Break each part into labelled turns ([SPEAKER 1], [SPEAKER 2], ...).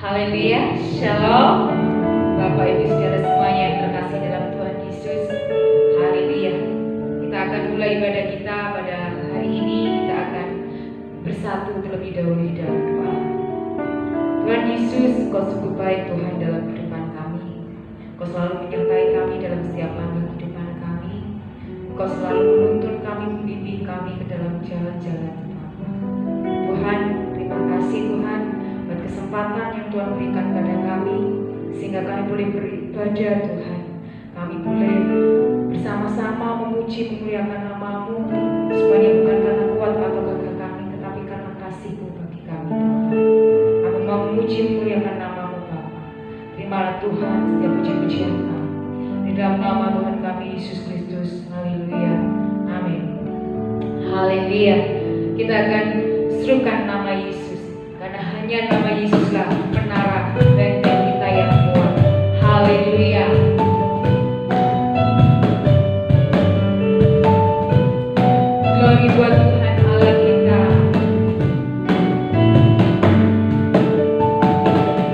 [SPEAKER 1] Haleluya, Shalom Bapak Ibu Saudara semuanya yang terkasih dalam Tuhan Yesus. Haleluya. Kita akan mulai ibadah kita pada hari ini. Kita akan bersatu terlebih dahulu di dalam doa. Tuhan Yesus, Engkau sungguh baik Tuhan dalam kehidupan kami. Engkau selalu menyertai kami dalam setiap langkah kehidupan kami. Engkau selalu menuntun kami, membimbing kami ke dalam jalan-jalan Tuhan. Terima kasih Tuhan buat kesempatan yang Tuhan berikan pada kami, sehingga kami boleh beribadah Tuhan. Kami boleh bersama-sama memuji memuliakan nama-Mu. Semuanya bukan karena kuat atau gagah kami, tetapi karena kasih-Mu bagi kami Bapa. Kami mau memuji memuliakan nama-Mu Bapa. Terimalah Tuhan setiap puji-pujian kami. Di dalam nama Tuhan kami Yesus Kristus. Haleluya. Amin. Haleluya. Kita akan serukan nama Yesus. Karena hanya nama Yesuslah menara benteng kita yang kuat. Haleluya. Glory buat Tuhan Allah kita.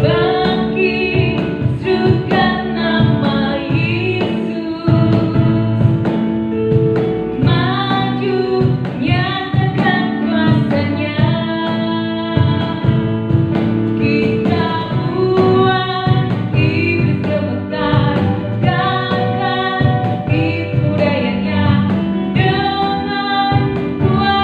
[SPEAKER 1] Bangkit, serukan nama Yesus. Maju, nyatakan kuasanya. Kita buat iblis gemetar, galakan tipu dayanya dengan kuasa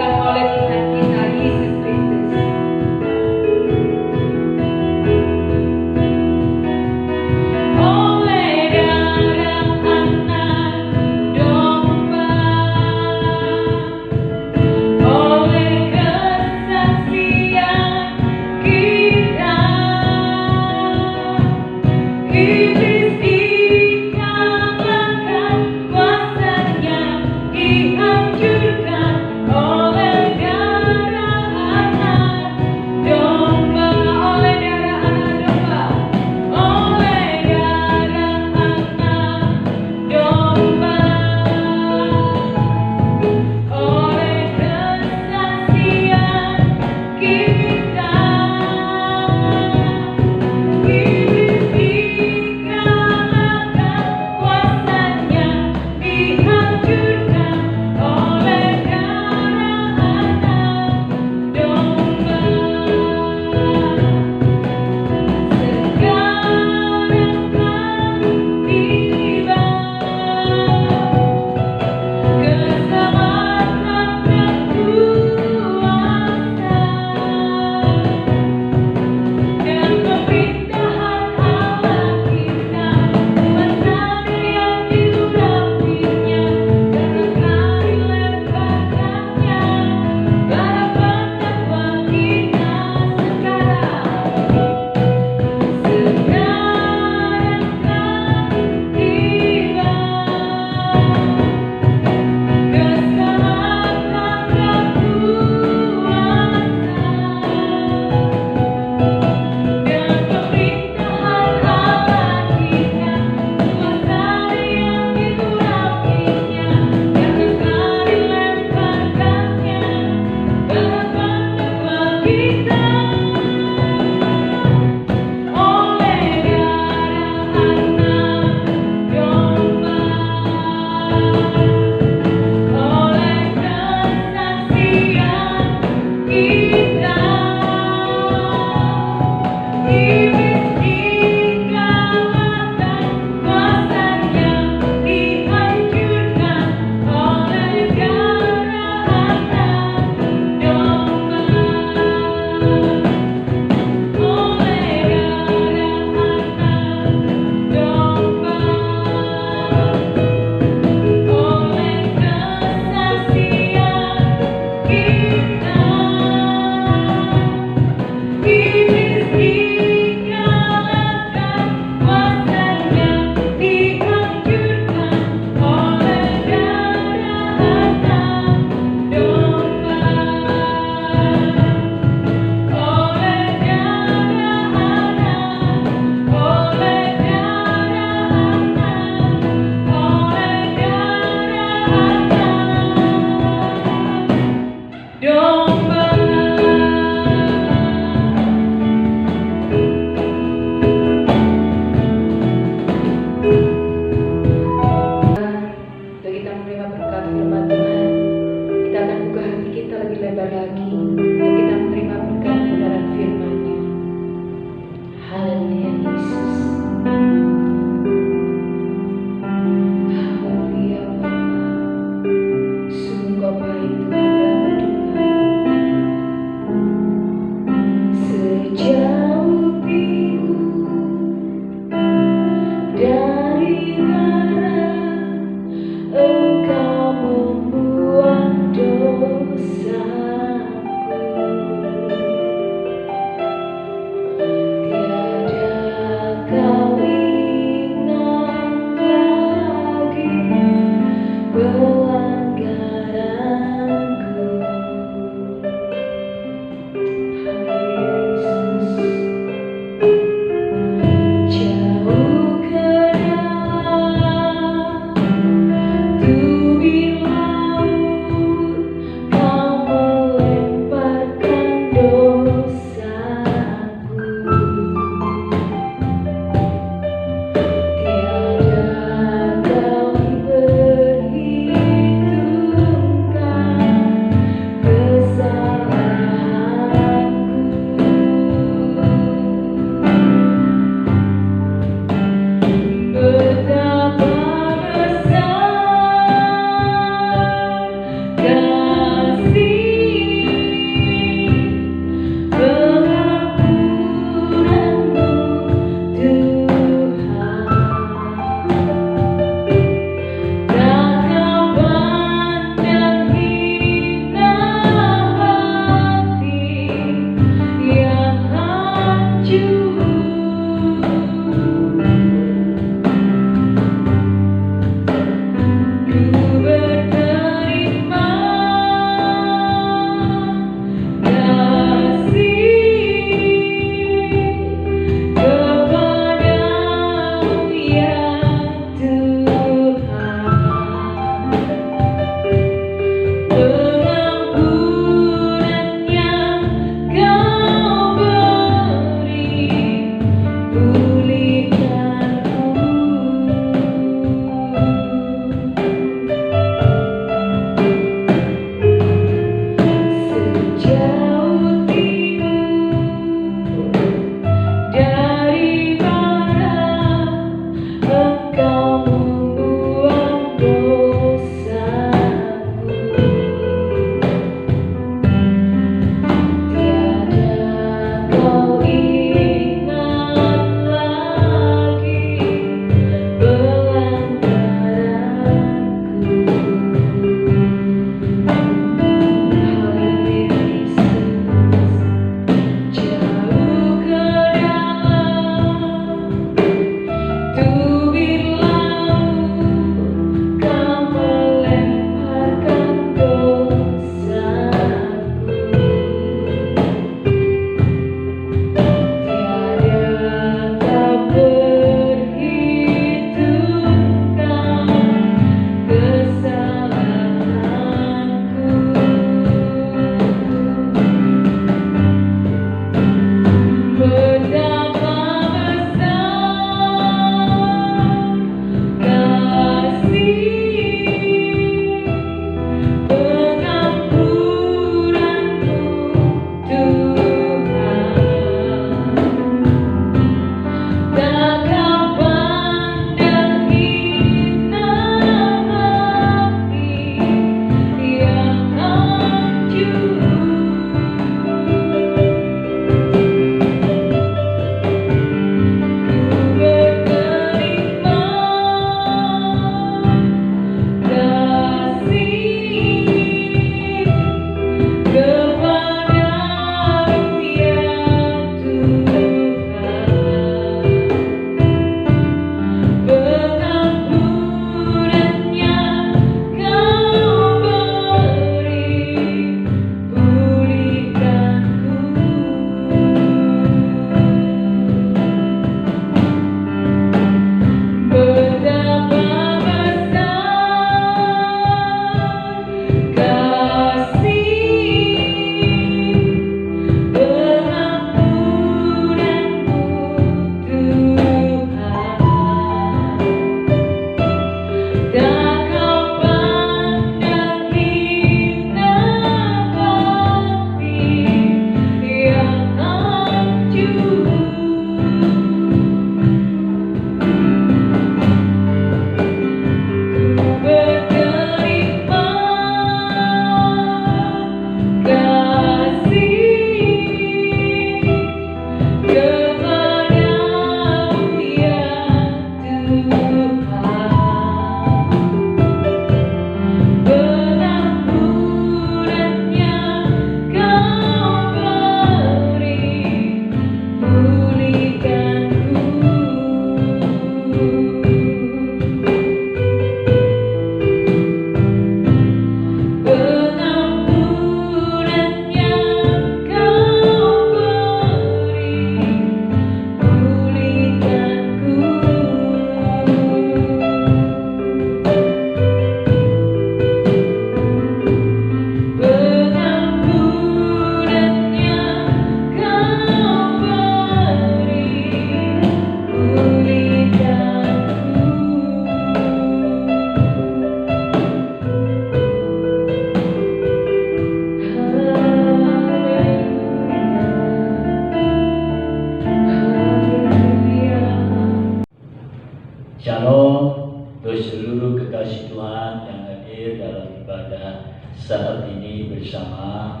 [SPEAKER 2] saat ini bersama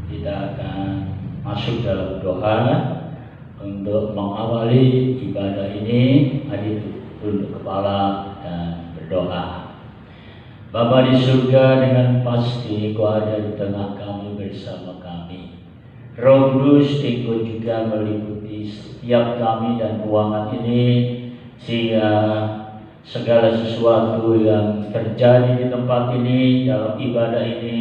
[SPEAKER 2] kita akan masuk dalam doa untuk mengawali ibadah ini. Mari tunduk kepala dan berdoa. Bapa di surga, dengan pasti Kau ada di tengah kami, bersama kami. Roh Kudus ikut juga meliputi setiap kami dan ruangan ini, sehingga segala sesuatu yang terjadi di tempat ini, dalam ibadah ini,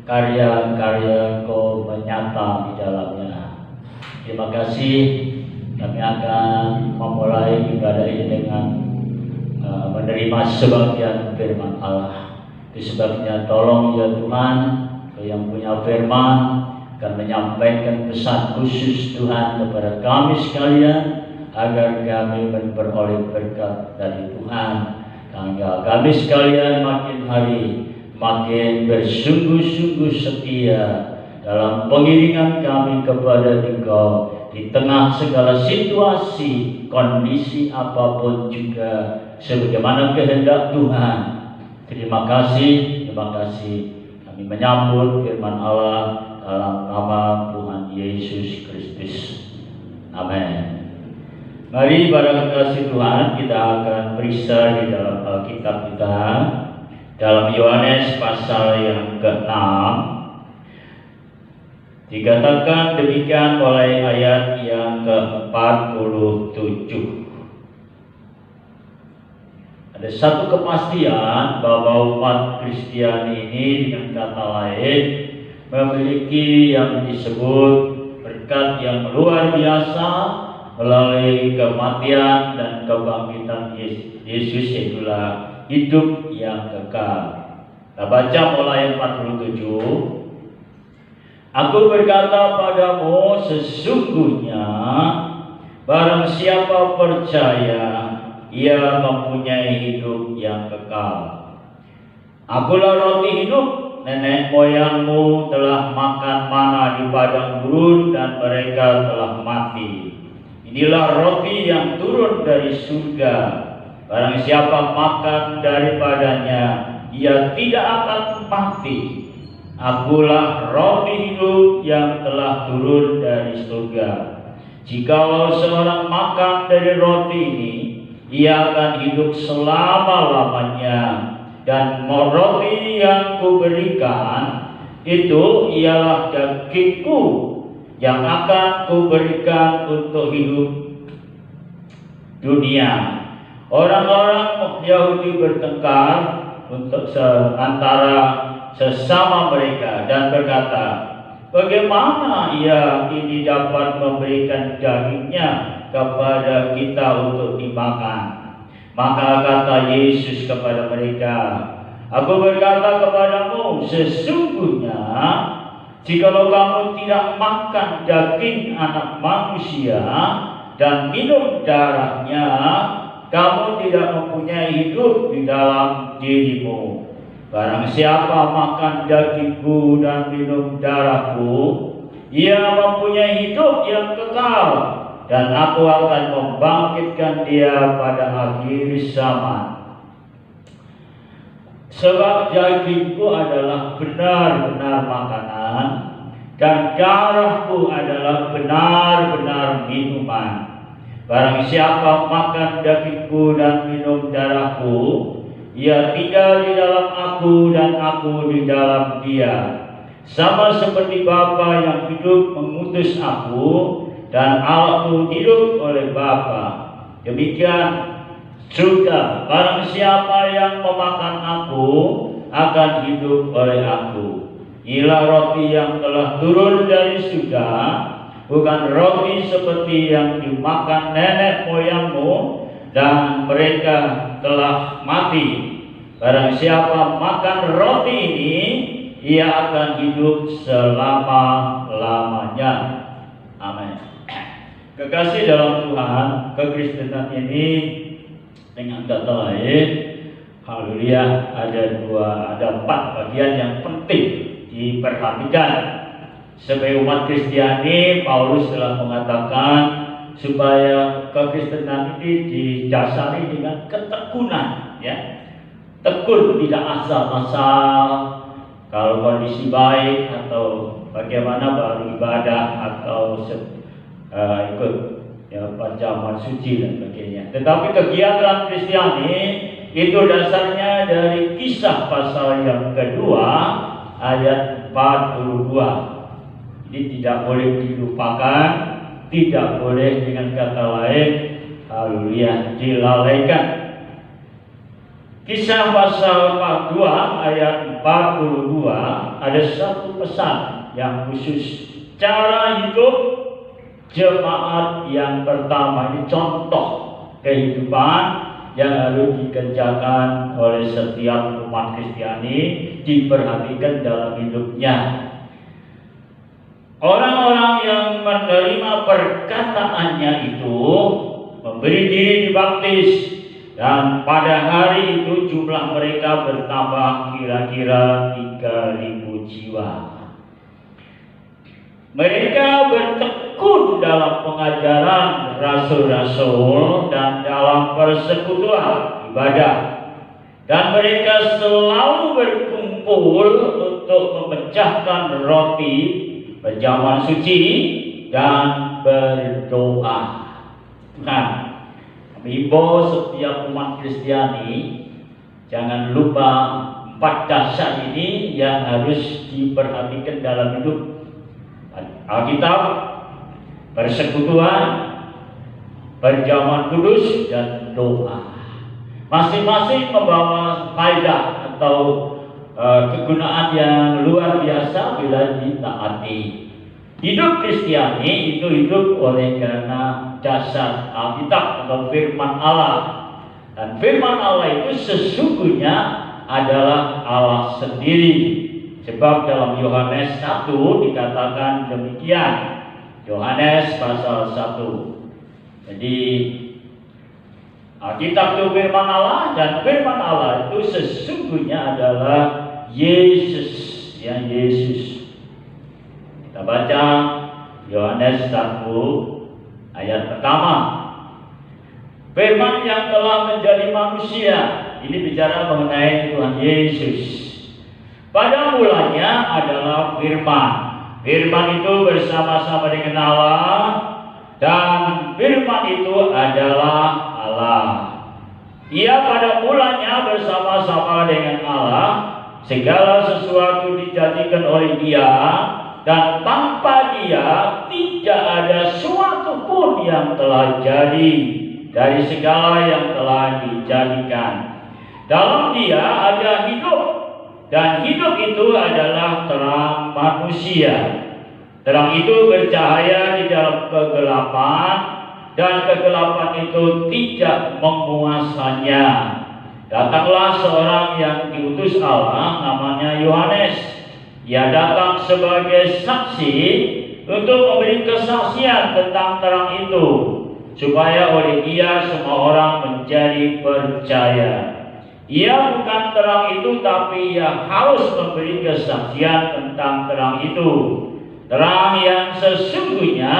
[SPEAKER 2] karya-karya Kau menyata di dalamnya. Terima kasih. Kami akan memulai ibadah ini dengan menerima sebagian firman Allah. Itu sebabnya tolong ya Tuhan, Kau yang punya firman, akan menyampaikan pesan khusus Tuhan kepada kami sekalian, agar kami memperoleh berkat dari Tuhan. Sehingga kami sekalian makin hari makin bersungguh-sungguh setia dalam pengiringan kami kepada Engkau di tengah segala situasi, kondisi apapun juga sebagaimana kehendak Tuhan. Terima kasih, terima kasih. Kami menyambut firman Allah dalam nama Tuhan Yesus Kristus. Amin. Mari pada kasih Tuhan, kita akan periksa di dalam Alkitab kita, dalam Yohanes pasal yang ke-6. Dikatakan demikian mulai ayat yang ke-47. Ada satu kepastian bahwa umat Kristiani ini dengan kata lain memiliki yang disebut berkat yang luar biasa melalui kematian dan kebangkitan Yesus, itulah hidup yang kekal. Kita baca mulai 47. Aku berkata padamu, sesungguhnya barang siapa percaya, ia mempunyai hidup yang kekal. Akulah roti hidup. Nenek moyangmu telah makan mana di padang gurun dan mereka telah mati. Inilah roti yang turun dari surga. Barang siapa makan daripadanya, ia tidak akan mati. Akulah roti hidup yang telah turun dari surga. Jikalau seorang makan dari roti ini, ia akan hidup selama-lamanya. Dan roti yang kuberikan itu ialah dagingku yang akan kuberikan untuk hidup dunia. Orang-orang Yahudi bertengkar untuk antara sesama mereka dan berkata, bagaimana ia ini dapat memberikan dagingnya kepada kita untuk dimakan? Maka kata Yesus kepada mereka, aku berkata kepadamu, sesungguhnya jikalau kamu tidak makan daging anak manusia dan minum darahnya, kamu tidak mempunyai hidup di dalam dirimu. Barang siapa makan dagingku dan minum darahku, ia mempunyai hidup yang kekal, dan aku akan membangkitkan dia pada akhir zaman. Sebab dagingku adalah benar-benar makanan, dan darahku adalah benar-benar minuman. Barang siapa makan dagingku dan minum darahku, ia tinggal di dalam aku dan aku di dalam dia. Sama seperti Bapa yang hidup mengutus aku, dan aku hidup oleh Bapa. Demikian juga barang siapa yang memakan aku akan hidup oleh aku. Inilah roti yang telah turun dari surga, bukan roti seperti yang dimakan nenek moyangmu dan mereka telah mati. Barang siapa makan roti ini, ia akan hidup selama-lamanya. Amin. Kekasih dalam Tuhan, kekristenan ini dengan kata lain, haleluya, ada 4 bagian yang penting diperhatikan. Sebagai umat Kristiani, Paulus telah mengatakan supaya kekristenan ini didasari dengan ketekunan, ya. Tekun, tidak asal-asal, kondisi baik atau bagaimana baru ibadah atau ikut perjamuan suci dan sebagainya. Tetapi kegiatan Kristiani itu dasarnya dari Kisah pasal yang kedua ayat 42. Jadi tidak boleh dilupakan, tidak boleh dengan kata lain, haleluya, dilalaikan. Kisah pasal 42 ayat 42 ada satu pesan yang khusus. Cara hidup jemaat yang pertama, ini contoh kehidupan yang harus dikerjakan oleh setiap umat Kristiani, diperhatikan dalam hidupnya. Orang-orang yang menerima perkataannya itu memberi diri dibaptis, dan pada hari itu jumlah mereka bertambah kira-kira 3.000 jiwa. Mereka bertekun dalam pengajaran rasul-rasul dan dalam persekutuan ibadah, dan mereka selalu berkumpul untuk memecahkan roti, perjamuan suci, dan berdoa. Nah, mengimbau setiap umat Kristiani jangan lupa 4 dasar ini yang harus diperhatikan dalam hidup: Alkitab, persekutuan, perjamuan kudus, dan doa. Masing-masing membawa faedah atau kegunaan yang luar biasa bila ditaati. Hidup Kristiani itu hidup oleh karena dasar Alkitab atau firman Allah. Dan firman Allah itu sesungguhnya adalah Allah sendiri. Sebab dalam Yohanes 1 dikatakan demikian. Yohanes pasal 1. Jadi Alkitab itu firman Allah, dan firman Allah itu sesungguhnya adalah Yesus. Ya, Yesus. Kita baca Yohanes 1 ayat pertama. Firman yang telah menjadi manusia. Ini bicara mengenai Tuhan Yesus. Pada mulanya adalah firman. Firman itu bersama-sama dengan Allah, dan firman itu adalah Allah. Ia pada mulanya bersama-sama dengan Allah. Segala sesuatu dijadikan oleh Dia, dan tanpa Dia tidak ada suatu pun yang telah jadi dari segala yang telah dijadikan. Dalam Dia ada hidup, dan hidup itu adalah terang manusia. Terang itu bercahaya di dalam kegelapan, dan kegelapan itu tidak menguasanya. Datanglah seorang yang diutus Allah, namanya Yohanes. Ia datang sebagai saksi untuk memberi kesaksian tentang terang itu, supaya oleh Dia semua orang menjadi percaya. Ia bukan terang itu, tapi Ia harus memberi kesaksian tentang terang itu. Terang yang sesungguhnya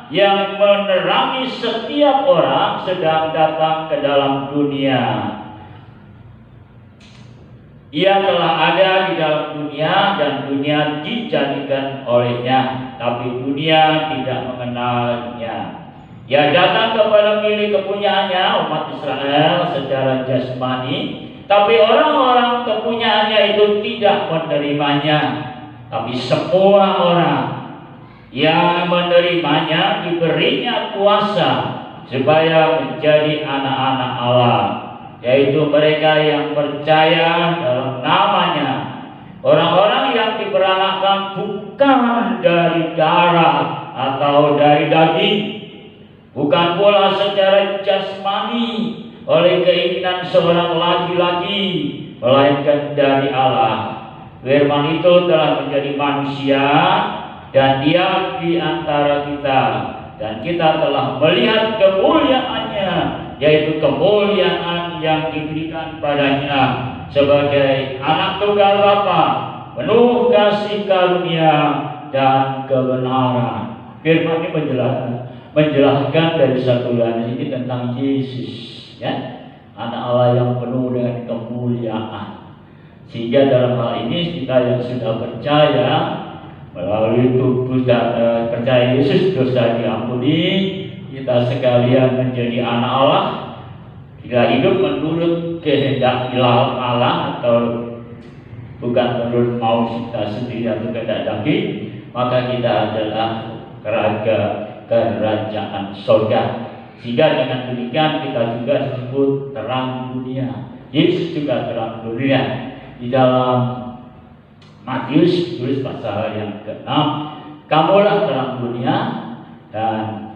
[SPEAKER 2] yang menerangi setiap orang sedang datang ke dalam dunia. Ia telah ada di dalam dunia, dan dunia dijadikan olehnya, tapi dunia tidak mengenalnya. Ia datang kepada milik kepunyaannya, umat Israel, secara jasmani, tapi orang-orang kepunyaannya itu tidak menerimanya. Tapi semua orang yang menerimanya diberinya kuasa supaya menjadi anak-anak Allah, yaitu mereka yang percaya dalam namanya. Orang-orang yang diperanakan bukan dari darah atau dari daging, bukan pula secara jasmani oleh keinginan seorang laki-laki, melainkan dari Allah. Firman itu telah menjadi manusia dan diam di antara kita, dan kita telah melihat kemuliaannya, yaitu kemuliaan yang diberikan padanya sebagai anak tunggal Bapa, penuh kasih karunia dan kebenaran. Firman ini menjelaskan dari satu lain ini tentang Yesus, ya, anak Allah yang penuh dengan kemuliaan. Sehingga dalam hal ini kita yang sudah percaya melalui tubuh dan percaya Yesus, dosa diampuni, kita sekalian menjadi anak Allah. Kita hidup menurut kehendak Allah atau bukan menurut mau kita sendiri atau kehendak daging, maka kita adalah kerajaan surga. Sehingga dengan demikian kita juga disebut terang dunia. Yesus juga terang dunia. Di dalam Matius tulis pasal yang ke-6, kamulah terang dunia, dan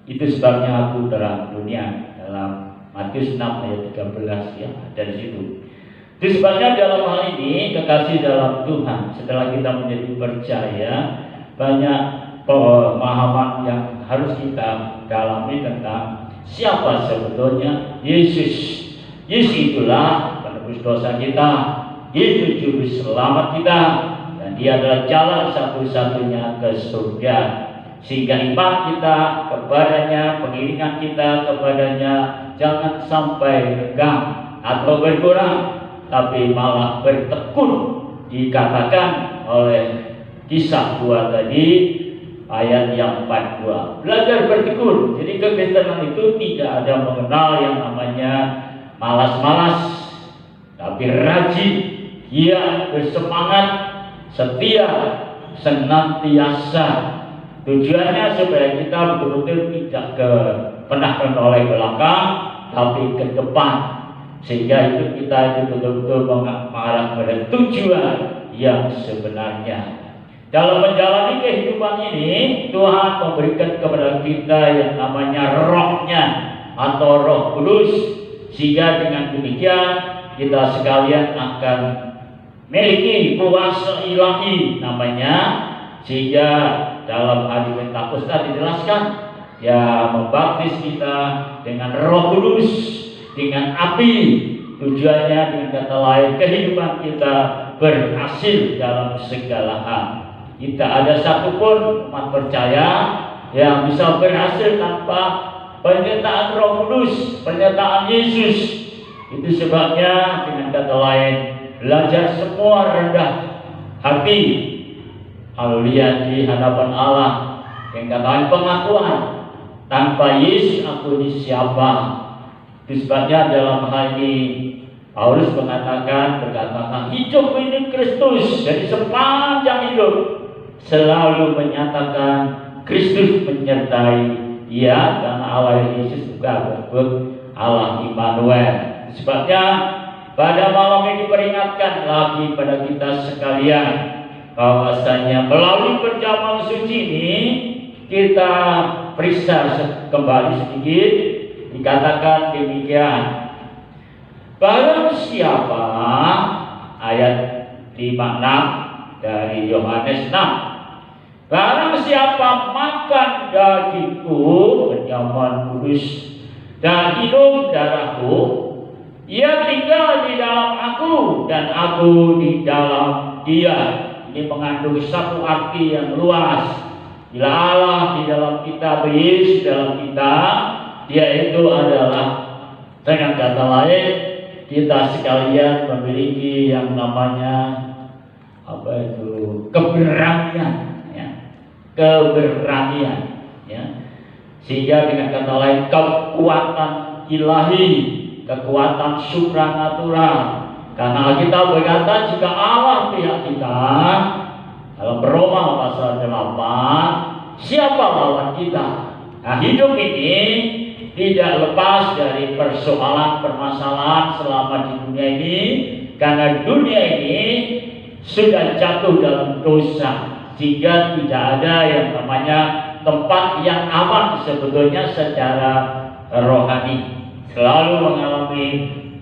[SPEAKER 2] itu sebabnya aku terang dunia. Dalam Matius 6 ayat 13 ya, dari situ. Itu sebabnya dalam hal ini kekasih dalam Tuhan, setelah kita menjadi percaya, banyak pemahaman yang harus kita dalami tentang siapa sebetulnya Yesus. Yesus itulah penebus dosa kita, Yesus juru selamat kita, dan Dia adalah jalan satu-satunya ke surga. Sehingga iman kita kepadanya, pengiringan kita kepadanya jangan sampai renggang atau berkurang, tapi malah bertekun. Dikatakan oleh Kisah 2 tadi ayat yang 42, belajar bertekun. Jadi kekristenan itu tidak ada mengenal yang namanya malas-malas, tapi rajin, giat, bersemangat, setia, senantiasa. Tujuannya supaya kita betul-betul tidak pernah menoleh belakang, tapi ke depan, sehingga hidup kita itu betul-betul mengarah pada tujuan yang sebenarnya. Dalam menjalani kehidupan ini, Tuhan memberikan kepada kita yang namanya Roh-Nya atau Roh Kudus, sehingga dengan demikian kita sekalian akan memiliki kuasa ilahi namanya. Sehingga dalam hari Pentakosta dijelaskan, ya, membaptis kita dengan Roh Kudus, dengan api. Tujuannya dengan kata lain, kehidupan kita berhasil dalam segala hal. Tidak ada satupun umat percaya yang bisa berhasil tanpa penyertaan Roh Kudus, penyertaan Yesus. Itu sebabnya dengan kata lain, belajar semua rendah hati, haleluya, di hadapan Allah, yang katakan pengakuan, tanpa Yesus aku ini siapa. Itu sebabnya dalam hal ini Paulus berkata, hidup ini Kristus. Jadi sepanjang hidup selalu menyatakan Kristus menyertai dia, karena Allah Yesus juga disebut Allah Immanuel. Sebabnya pada malam ini peringatkan lagi pada kita sekalian, bahwasanya melalui perjamuan suci ini kita periksa kembali sedikit. Dikatakan demikian, barang siapa, ayat 56 dari Yohanes 6, barang siapa makan dagingku, perjamuan kudus, dan minum darahku, ia tinggal di dalam aku dan aku di dalam dia. Ini mengandung satu arti yang luas. Bila Allah di dalam kita, Yesus dalam kita, Dia itu adalah, dengan kata lain, kita sekalian memiliki yang namanya keberanian, ya. Keberanian, ya. Sehingga dengan kata lain, kekuatan ilahi, kekuatan supranatural. Karena kita berkata, jika Allah pihak kita, dalam Roma pasal 8, siapa lawan kita? Nah, hidup ini tidak lepas dari permasalahan selama di dunia ini, karena dunia ini sudah jatuh dalam dosa, sehingga tidak ada yang namanya tempat yang aman sebetulnya secara rohani. Selalu mengalami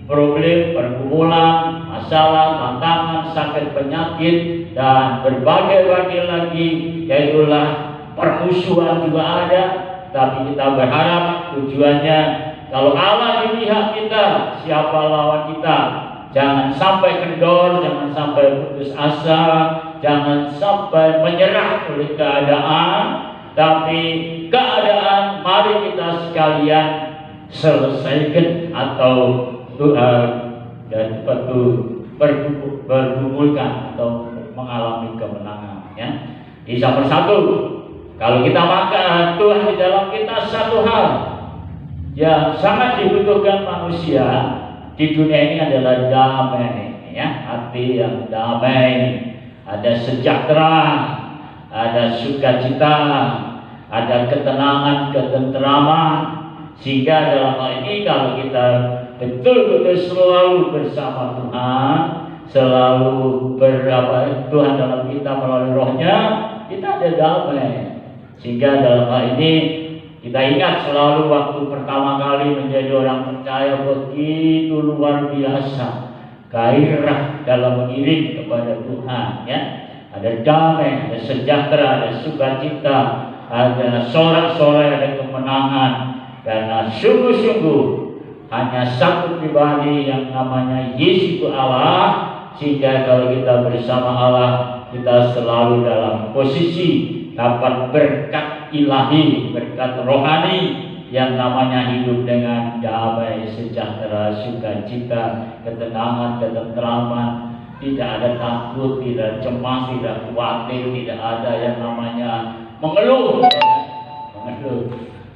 [SPEAKER 2] problem, pergumulan, masalah, tantangan, sakit, penyakit, dan berbagai-bagai lagi. Yaitulah permusuhan juga ada. Tapi kita berharap tujuannya, kalau Allah di pihak kita, siapa lawan kita? Jangan sampai kendor, jangan sampai putus asa, jangan sampai menyerah oleh keadaan. Tapi keadaan mari kita sekalian selesaikan, atau dan berkumpulkan atau mengalami kemenangan. Ya. Kisah persatu, kalau kita makan Tuhan di dalam kita, satu hal yang sangat dibutuhkan manusia di dunia ini adalah damai, ya, hati yang damai, ada sejahtera, ada sukacita, ada ketenangan, ketenteraman, sehingga dalam hal ini kalau kita betul-betul selalu bersama Tuhan, selalu Tuhan dalam kita melalui Roh-Nya, kita ada damai. Sehingga dalam hal ini kita ingat selalu waktu pertama kali menjadi orang percaya begitu luar biasa gairah dalam mengiring kepada Tuhan, ya. Ada damai, ada sejahtera, ada sukacita, ada sorak-sorai, ada kemenangan, karena sungguh-sungguh hanya satu pribadi yang namanya Yesus itu Allah. Sehingga kalau kita bersama Allah, kita selalu dalam posisi dapat berkat ilahi, berkat rohani yang namanya hidup dengan damai, sejahtera, sukacita, ketenangan, ketenteraman. Tidak ada takut, tidak cemas, tidak khawatir, tidak ada yang namanya mengeluh.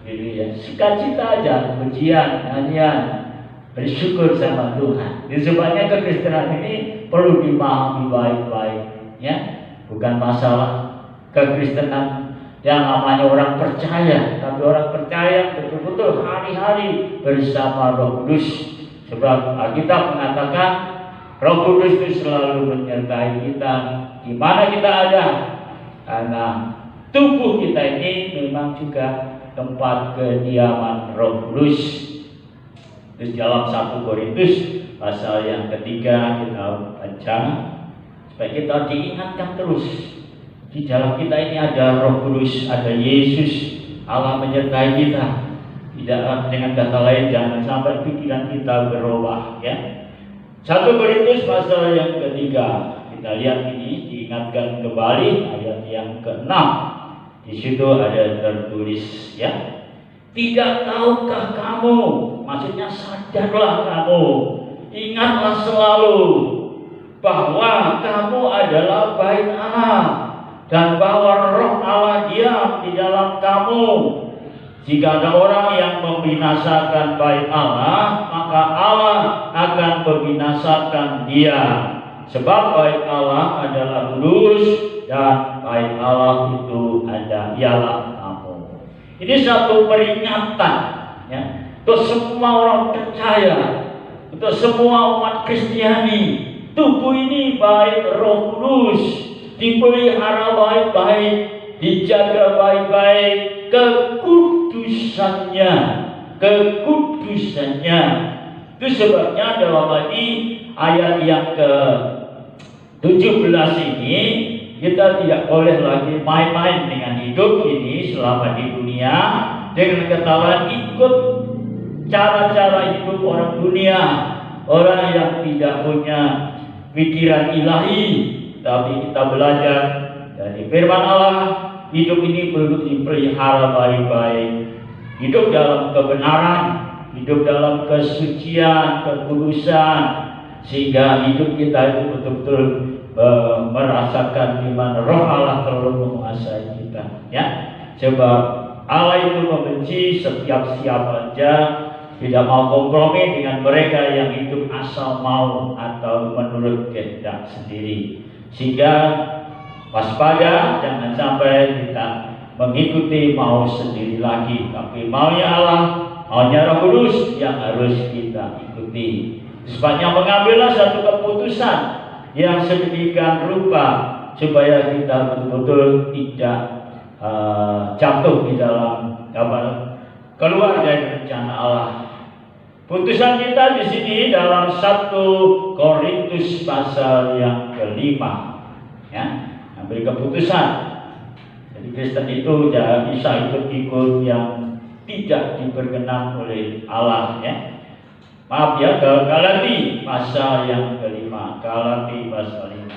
[SPEAKER 2] Jadi ya, sukacita aja, pujian, nyanyian, bersyukur sama Tuhan. Sebabnya kekristenan ini perlu dipahami baik-baik, ya. Bukan masalah kekristenan yang namanya orang percaya, tapi orang percaya betul-betul hari-hari bersama Roh Kudus. Sebab Alkitab mengatakan Roh Kudus itu selalu menyertai kita di mana kita ada, karena tubuh kita ini memang juga tempat kediaman Roh Kudus. Terus dalam 1 Korintus pasal yang ketiga kita baca supaya kita diingatkan terus di dalam kita ini ada Roh Kudus, ada Yesus, Allah menyertai kita. Tidak, dengan kata lain, jangan sampai pikiran kita berubah, ya. 1 Korintus pasal yang ketiga kita lihat ini, diingatkan kembali ayat yang ke-6. Di situ ada tertulis, ya, tidak tahukah kamu, maksudnya sadarlah kamu, ingatlah selalu bahwa kamu adalah bait Allah dan bahwa Roh Allah diam di dalam kamu. Jika ada orang yang membinasakan bait Allah, maka Allah akan membinasakan dia. Sebab bait Allah adalah kudus dan bait Allah itu ialah kamu. Ini satu peringatan, ya, untuk semua orang percaya, untuk semua umat Kristiani. Tubuh ini baik Roh Kudus, dipelihara baik-baik, dijaga baik-baik, kekudusannya. Itu sebabnya dalam ayat yang ke-17 ini kita tidak boleh lagi main-main dengan hidup ini selama di dunia dengan ketahuan ikut cara-cara hidup orang dunia, orang yang tidak punya pikiran ilahi. Tapi kita belajar dari firman Allah, hidup ini perlu dipelihara baik-baik. Hidup dalam kebenaran, hidup dalam kesucian, kekudusan, sehingga hidup kita itu betul-betul merasakan di mana Roh Allah selalu menguasai kita, ya. Sebab Allah itu membenci setiap siapa saja tidak mau kompromi dengan mereka yang hidup asal mau atau menurut kehendak sendiri. Sehingga waspada, jangan sampai kita mengikuti mau sendiri lagi, tapi maunya Allah, maunya Roh Kudus yang harus kita ikuti. Sebabnya mengambillah satu keputusan yang sedemikian rupa supaya kita betul-betul tidak jatuh di dalam keluar dari rencana Allah. Putusan kita di sini dalam 1 Korintus pasal yang ke-5, ya, ambil keputusan. Jadi Kristen itu jangan bisa ikut-ikut yang tidak diperkenan oleh Allah, ya. Maaf ya, Galati pasal yang ke-5, Galati pasal 5.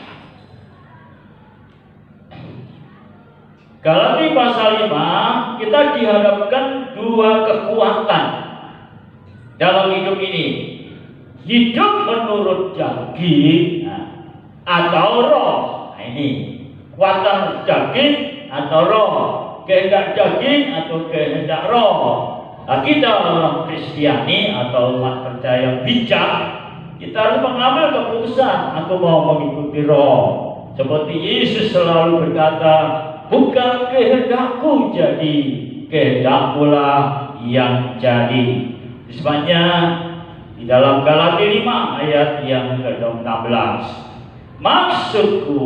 [SPEAKER 2] Galati pasal 5, kita dihadapkan dua kekuatan dalam hidup ini. hidup menurut daging atau roh. Nah, ini kekuatan daging atau roh, kehendak daging atau kehendak roh. Nah, kita orang Kristiani atau umat percaya bijak, kita harus mengambil keputusan, aku mau mengikuti roh. Seperti Yesus selalu berkata, bukan kehendakku jadi, kehendakmulah yang jadi. Sebabnya di dalam Galatia 5 ayat yang ke-16, maksudku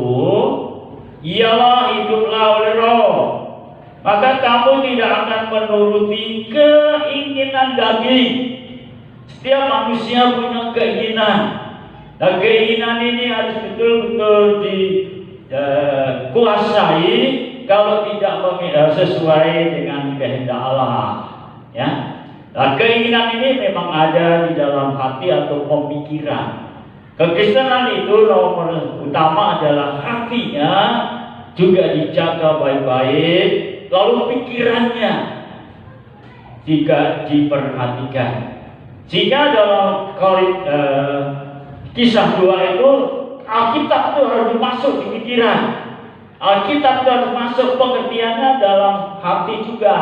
[SPEAKER 2] ialah hiduplah oleh roh, maka kamu tidak akan menuruti keinginan daging. Setiap manusia punya keinginan, dan keinginan ini harus betul-betul dikuasai kalau tidak sesuai dengan kehendak Allah. Ya, nah, keinginan ini memang ada di dalam hati atau pemikiran. Kekristenan itu nomor utama adalah hatinya juga dijaga baik-baik, lalu pikirannya jika diperhatikan. Sehingga dalam kisah 2 itu, Alkitab itu harus dimasuk di pikiran. Alkitab itu harus masuk pengertiannya dalam hati juga.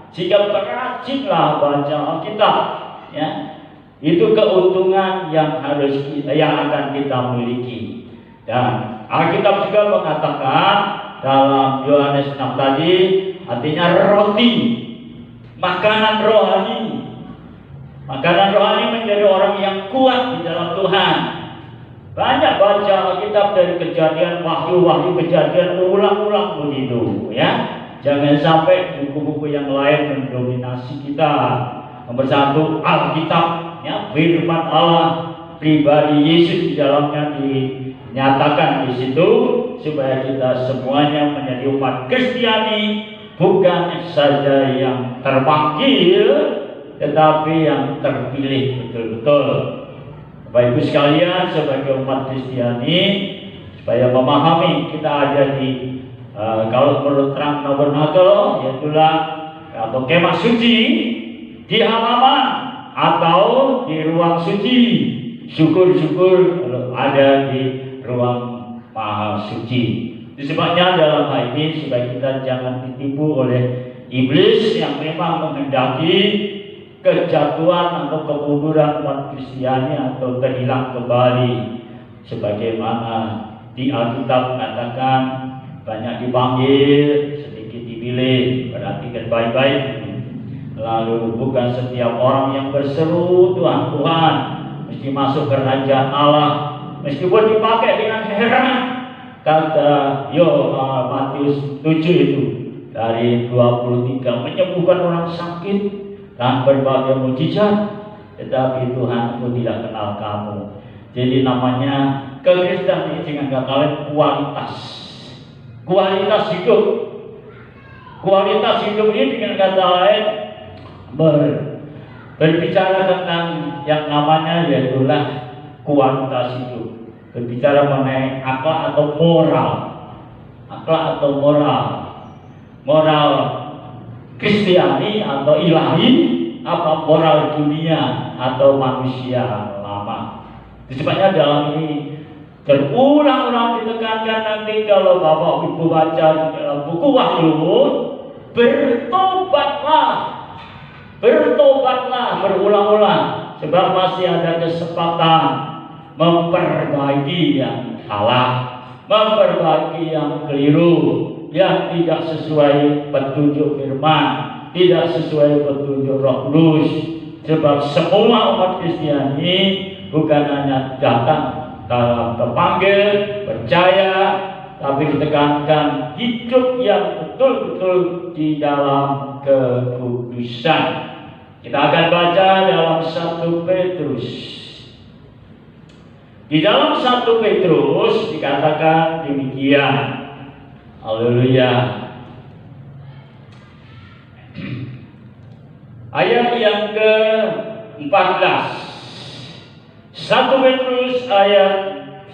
[SPEAKER 2] Sehingga rajinlah baca Alkitab, ya. Itu keuntungan yang akan kita miliki. Dan Alkitab juga mengatakan dalam Yohanes 6 tadi, artinya roti, makanan rohani. Makanan rohani menjadi orang yang kuat di dalam Tuhan. Banyak baca Alkitab dari Kejadian, Wahyu, Kejadian, ulang-ulang begitu, ya. Jangan sampai buku-buku yang lain mendominasi kita. Nomor 1 Alkitab, ya, firman Allah, pribadi Yesus di dalamnya dinyatakan di situ, supaya kita semuanya menjadi umat Kristiani, bukan saja yang terpanggil, tetapi yang terpilih betul-betul. Bapak Ibu sekalian, sebagai umat Kristiani, supaya memahami kita ada di kalau menurut terang tabernakel, yaitulah atau kemah suci, di halaman atau di ruang suci. Syukur-syukur ada di ruang maha suci. Disebabnya dalam hal ini supaya kita jangan ditipu oleh iblis yang memang menghendaki kejatuhan atau kemunduran umat Kristiani atau terhilang kembali. Sebagaimana di Alkitab mengatakan, banyak dipanggil, sedikit dipilih. Perhatikan baik-baik. Lalu bukan setiap orang yang berseru Tuhan, Tuhan mesti masuk kerajaan Allah, meskipun dipakai dengan heran. Kata Matius 7 itu dari 23, menyembuhkan orang sakit dan berbagai mujizat, tetapi Tuhanku tidak kenal kamu. Jadi namanya kekristenan ini dengan kata lain kualitas hidup. Kualitas hidup ini dengan kata lain berbicara tentang yang namanya yaitulah kualitas hidup. Berbicara mengenai akhlak atau moral. Akhlak atau moral. Moral Kristiani atau ilahi, apa moral dunia atau manusia lama. Sebabnya dalam ini berulang-ulang ditekankan, nanti kalau Bapak Ibu baca di dalam buku Wahyu, bertobatlah berulang-ulang, sebab masih ada kesempatan memperbaiki yang salah, memperbaiki yang keliru, yang tidak sesuai petunjuk firman, tidak sesuai petunjuk Roh Kudus. Sebab semua umat Kristiani bukan hanya datang dalam terpanggil, percaya, tapi ditekankan hidup yang betul-betul di dalam kekudusan. Kita akan baca dalam 1 Petrus. Di dalam 1 Petrus dikatakan demikian. Haleluya. Ayat yang ke-14. 1 Petrus ayat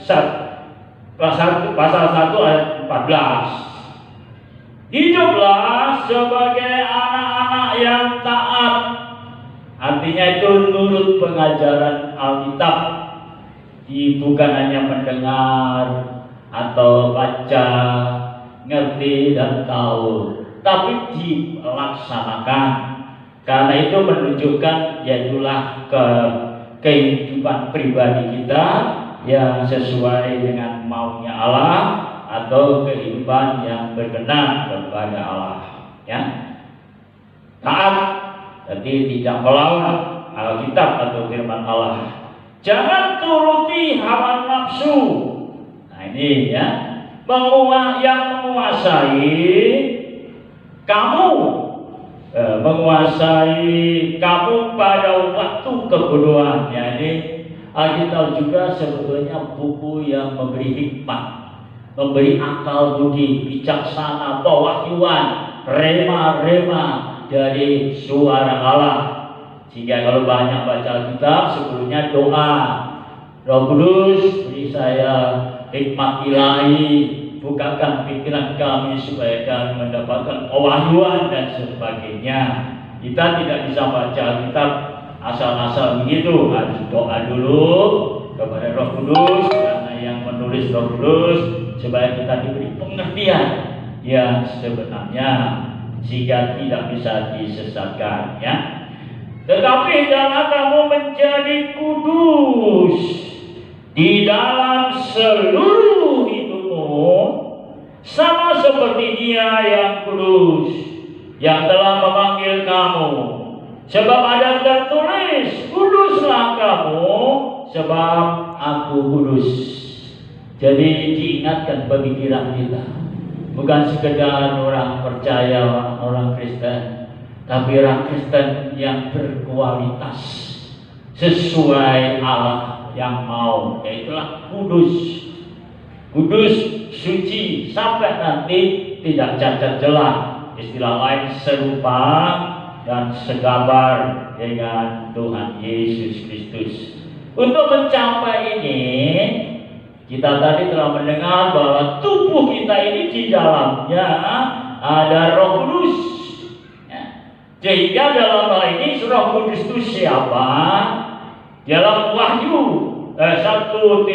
[SPEAKER 2] 1, pasal 1 ayat 14. Hiduplah sebagai anak-anak yang taat. Artinya itu nurut pengajaran Alkitab, bukan hanya mendengar atau baca, ngerti dan tahu, tapi dilaksanakan. Karena itu menunjukkan yaitulah kehidupan pribadi kita yang sesuai dengan maunya Allah atau kehidupan yang berkenan kepada Allah. Ya, taat, jadi tidak melawan Alkitab atau firman Allah. Jangan turuti hawa nafsu. Nah ini ya, yang menguasai kamu, pada waktu kebodohan. Jadi Alkitab juga sebetulnya buku yang memberi hikmat, memberi akal budi, bijaksana, pewahyuan, rema dari suara Allah. Sehingga kalau banyak baca Alkitab, sebelumnya doa, Roh Kudus beri saya hikmat ilahi, bukakan pikiran kami supaya kami mendapatkan pewahyuan dan sebagainya. Kita tidak bisa baca Alkitab asal-asal begitu, harus doa dulu kepada Roh Kudus, karena yang menulis Roh Kudus, supaya kita diberi pengertian yang sebenarnya sehingga tidak bisa disesatkan, ya. Tetapi jangan kamu menjadi kudus di dalam seluruh hidupmu, sama seperti Dia yang kudus, yang telah memanggil kamu. Sebab ada tertulis, kuduslah kamu, sebab Aku kudus. Jadi diingatkan pemikiran kita, bukan sekedar orang percaya, orang Kristen, tapi orang Kristen yang berkualitas sesuai Allah yang mau, yaitulah kudus. Kudus, suci, sampai nanti tidak cacat celah. Istilah lain serupa dan segambar dengan Tuhan Yesus Kristus. Untuk mencapai ini, kita tadi telah mendengar bahwa tubuh kita ini di dalamnya ada Roh Kudus. Sehingga dalam hal ini Roh Kudus itu siapa? Dalam Wahyu 1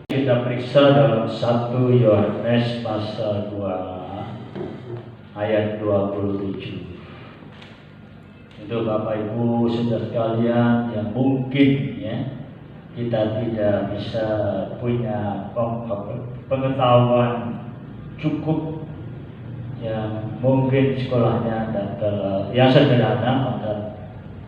[SPEAKER 2] kita periksa dalam 1 Yohanes pasal 2 ayat 27. Itu Bapak Ibu saudara sekalian yang mungkin ya kita tidak bisa punya pengetahuan cukup, yang mungkin sekolahnya dan yang sederhana, maka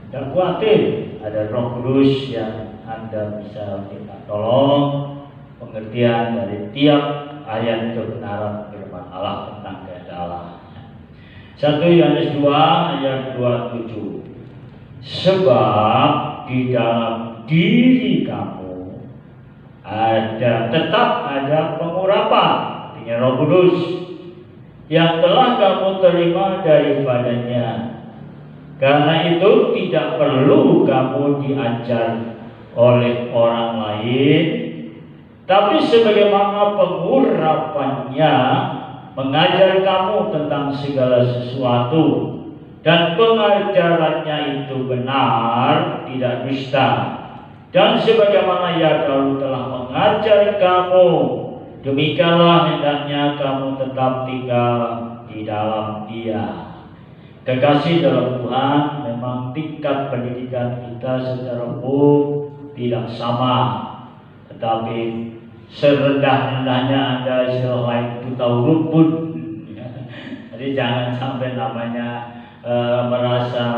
[SPEAKER 2] tidak khawatir, ada Roh Kudus yang Anda bisa minta tolong pengertian dari tiap ayat kebenaran firman Allah tentang kehendak Allah. 1 Yohanes 2 ayat 27. Sebab di dalam diri kamu tetap ada pengurapan, artinya Roh Kudus, yang telah kamu terima daripadanya. Karena itu tidak perlu kamu diajar oleh orang lain, tapi sebagaimana pengurapannya mengajar kamu tentang segala sesuatu, dan pengajarannya itu benar, tidak dusta. Dan sebagaimana Ia dahulu telah mengajar kamu, demikianlah hendaknya kamu tetap tinggal di dalam Dia. Kekasih dalam Tuhan, memang tingkat pendidikan kita secara umum tidak sama, tetapi serendah-rendahnya Anda istilah lain itu tahu rumput. Jadi jangan sampai namanya merasa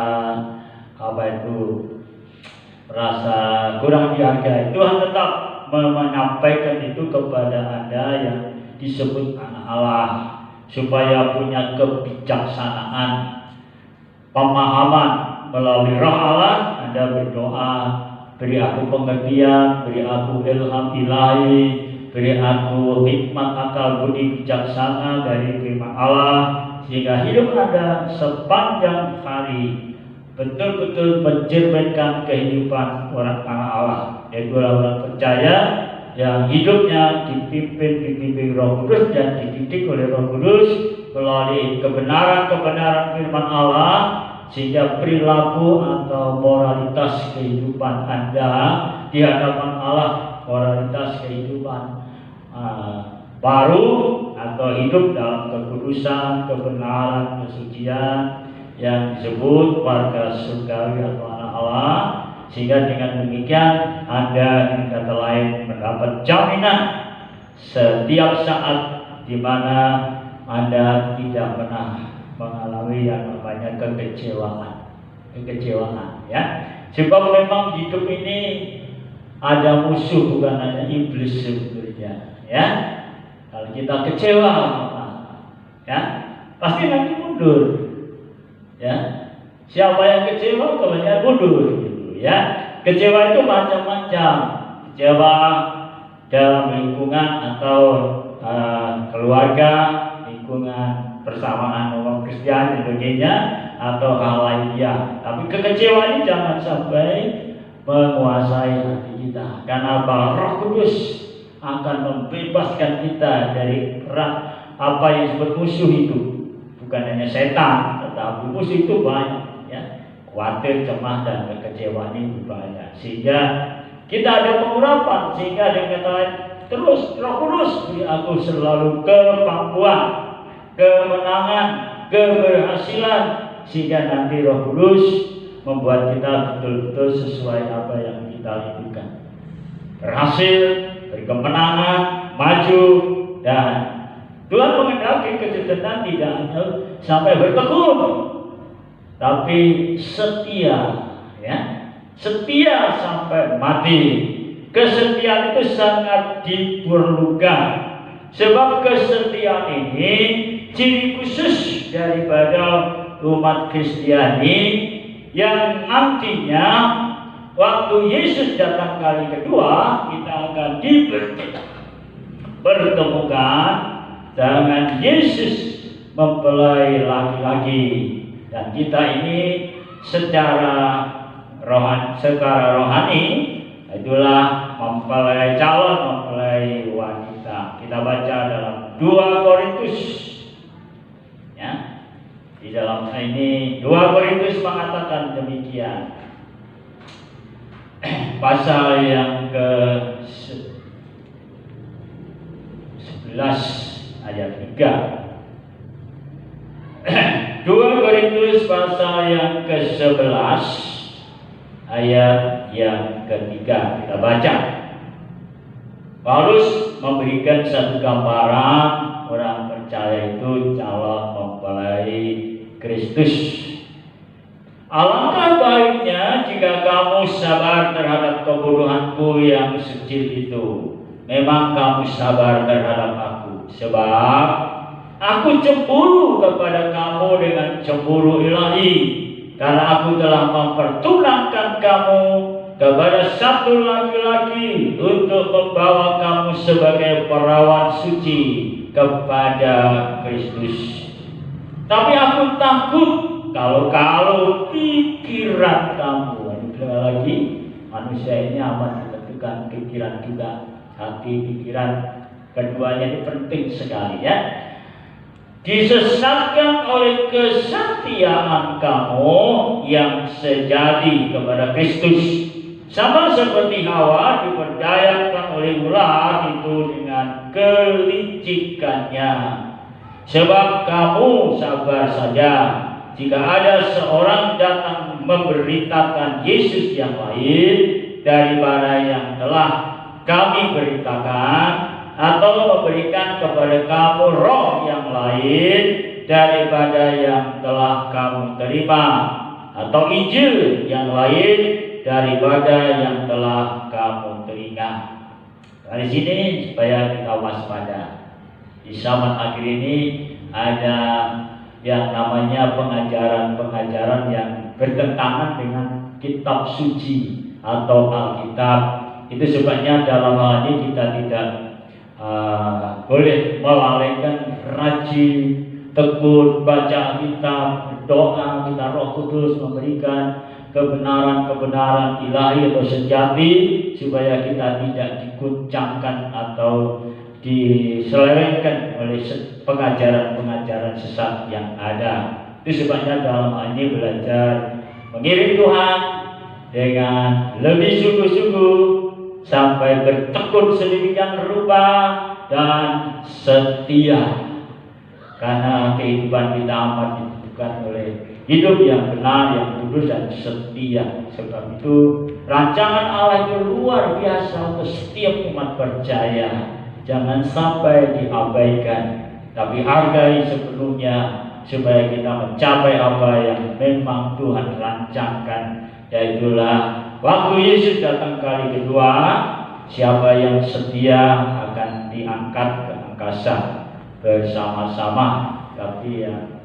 [SPEAKER 2] merasa kurang dihargai. Tuhan tetap menyampaikan itu kepada Anda yang disebut anak Allah, supaya punya kebijaksanaan, pemahaman melalui Roh Allah. Anda berdoa, beri aku pengertian, beri aku ilham ilahi, beri aku hikmat akal budi bijaksana dari firman Allah, sehingga hidup Anda sepanjang hari betul-betul mencerminkan kehidupan orang anak Allah, yaitu orang percaya yang hidupnya dipimpin Roh Kudus dan dididik oleh Roh Kudus melalui kebenaran-kebenaran firman Allah, sehingga perilaku atau moralitas kehidupan Anda di hadapan Allah, moralitas kehidupan baru atau hidup dalam kekudusan, kebenaran, kesucian yang disebut warga surgawi atau anak Allah, sehingga dengan demikian Anda dengan kata lain mendapat jaminan setiap saat di mana Anda tidak pernah mengalami yang namanya kekecewaan, ya. Sebab memang hidup ini ada musuh, bukan hanya iblis sebetulnya, ya. Kalau kita kecewa, ya, pasti nanti mundur, ya. Siapa yang kecewa kebanyakan mundur, gitu, ya. Kecewa itu macam-macam, kecewa dalam lingkungan atau keluarga, lingkungan persamaan orang Kristen dan sebagainya, atau hal lainnya. Tapi kekecewaan ini jangan sampai menguasai hati kita. Karena Roh Kudus akan membebaskan kita dari apa yang disebut musuh itu. Bukan hanya setan, tetapi musuh itu banyak, ya. Khawatir, cemas, dan kekecewaan ini banyak. Sehingga kita ada pengurapan, sehingga dengan kata terus Roh Kudus beri aku selalu kemampuan, kemenangan, keberhasilan, sehingga nanti Roh Kudus membuat kita betul-betul sesuai apa yang kita lakukan, berhasil, berkemenangan, maju, dan Tuhan mengendaki kejutan tidak hanya sampai bertekun, tapi setia, ya, setia sampai mati. Kesetiaan itu sangat diperlukan, sebab kesetiaan ini ciri khusus daripada umat Kristiani yang nantinya waktu Yesus datang kali kedua kita akan dipertemukan dengan Yesus mempelai laki-laki, dan kita ini secara rohani itulah mempelai calon, mempelai wanita. Kita baca dalam 2 Korintus, ya. Di dalam ini 2 Korintus mengatakan demikian. Pasal yang ke-11 ayat 3. 2 Korintus pasal yang ke-11 ayat yang ketiga, kita baca. Paulus memberikan satu gambaran orang percaya itu calon mempelai Kristus. Alangkah baiknya jika kamu sabar terhadap kebodohanku yang sekecil itu. Memang kamu sabar terhadap aku, sebab aku cemburu kepada kamu dengan cemburu ilahi, karena aku telah mempertunangkan kamu kepada satu laki-laki untuk membawa kamu sebagai perawan suci kepada Kristus. Tapi aku takut kalau pikiran kamu, lagi manusia ini amat menentukan pikiran juga, hati, pikiran, keduanya ini penting sekali, ya. Disesatkan oleh kesetiaan kamu yang sejati kepada Kristus, sama seperti Hawa diperdayakan oleh ular itu dengan kelicikannya. Sebab kamu sabar saja jika ada seorang datang memberitakan Yesus yang lain daripada yang telah kami beritakan, atau memberikan kepada kamu roh yang lain daripada yang telah kamu terima, atau Injil yang lain daripada yang telah kamu terima. Dari sini supaya kita waspada. Di zaman akhir ini ada yang namanya pengajaran-pengajaran yang bertentangan dengan kitab suci atau Alkitab. Itu sebabnya dalam hal ini kita tidak boleh melalaikan rajin, tekun, baca kitab, berdoa, minta Roh Kudus memberikan kebenaran-kebenaran ilahi atau sejati, supaya kita tidak diguncangkan atau diselewengkan oleh pengajaran-pengajaran sesat yang ada. Itu sebabnya dalam hal ini belajar mengiring Tuhan dengan lebih sungguh-sungguh sampai bertekun sedemikian rupa dan setia. Karena kehidupan kita amat ditentukan oleh hidup yang benar, yang kudus dan setia. Sebab itu rancangan Allah itu luar biasa untuk setiap umat percaya. Jangan sampai diabaikan, tapi hargai sepenuhnya supaya kita mencapai apa yang memang Tuhan rancangkan. Yaitulah waktu Yesus datang kali kedua, siapa yang setia akan diangkat ke angkasa bersama-sama, tapi yang